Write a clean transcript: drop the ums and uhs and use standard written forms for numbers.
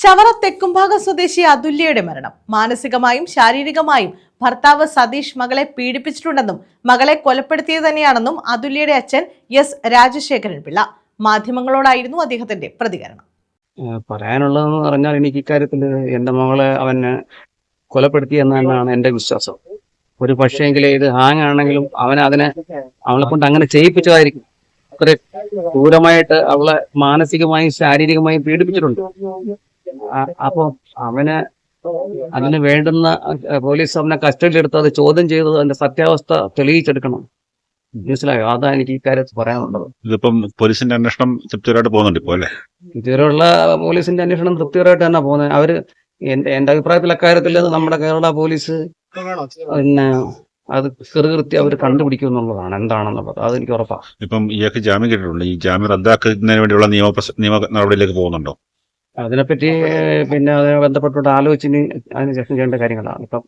ചവറ തെക്കുംഭാഗം സ്വദേശി അതുല്യയുടെ മരണം മാനസികമായും ശാരീരികമായും ഭർത്താവ് സതീഷ് മകളെ പീഡിപ്പിച്ചിട്ടുണ്ടെന്നും മകളെ കൊലപ്പെടുത്തിയത് തന്നെയാണെന്നും അതുല്യയുടെ അച്ഛൻ എസ് രാജശേഖരൻ പിള്ള മാധ്യമങ്ങളോടായിരുന്നു അദ്ദേഹത്തിന്റെ പ്രതികരണം. പറയാനുള്ളതെന്ന് പറഞ്ഞാൽ എനിക്ക് ഇക്കാര്യത്തിൽ എൻ്റെ മകളെ അവന് കൊലപ്പെടുത്തി എന്നാണ് എൻ്റെ വിശ്വാസം. ഒരു പക്ഷേങ്കിൽ ഇത് ഹാങ് ആണെങ്കിലും അവളെ കൊണ്ട് അങ്ങനെ ചെയ്യിപ്പിച്ചതായിരിക്കും. അത്ര ക്രൂരമായിട്ട് അവളെ മാനസികമായും ശാരീരികമായും പീഡിപ്പിച്ചിട്ടുണ്ട്. അപ്പോൾ അതിന് വേണ്ടുന്ന പോലീസ് അവനെ കസ്റ്റഡിയിലെടുത്ത് അത് ചോദ്യം ചെയ്ത് അതിന്റെ സത്യാവസ്ഥ തെളിയിച്ചെടുക്കണം. മനസ്സിലായോ? അതാണ് എനിക്ക് ഇക്കാര്യത്തിൽ പറയാനുള്ളത്. ഇതിപ്പം പോലീസിന്റെ അന്വേഷണം തൃപ്തികരമായിട്ട് പോകുന്നുണ്ട് ഇപ്പോൾ അല്ലേ? ഇതുവരെയുള്ള പോലീസിന്റെ അന്വേഷണം തൃപ്തികരമായിട്ട് തന്നെ പോകുന്നത്. എന്റെ അഭിപ്രായത്തിൽ അക്കാര്യത്തിൽ നമ്മുടെ കേരള പോലീസ് അത് കൃത്യം അവർ കണ്ടുപിടിക്കും എന്നുള്ളതാണ്. എന്താണെന്നുള്ളത് അതെനിക്ക് ഉറപ്പാണ്. ഇപ്പം ഇയാൾക്ക് ജാമ്യം കിട്ടിയിട്ടുണ്ട്. ഈ ജാമ്യം റദ്ദാക്കുന്നതിന് വേണ്ടിയുള്ള നിയമ നടപടിയിലേക്ക് പോകുന്നുണ്ടോ? അതിനെപ്പറ്റി അതിനെ ബന്ധപ്പെട്ടുകൊണ്ട് ആലോചിച്ച് അതിനുശേഷം ചെയ്യേണ്ട കാര്യങ്ങളാണ്. ഇപ്പം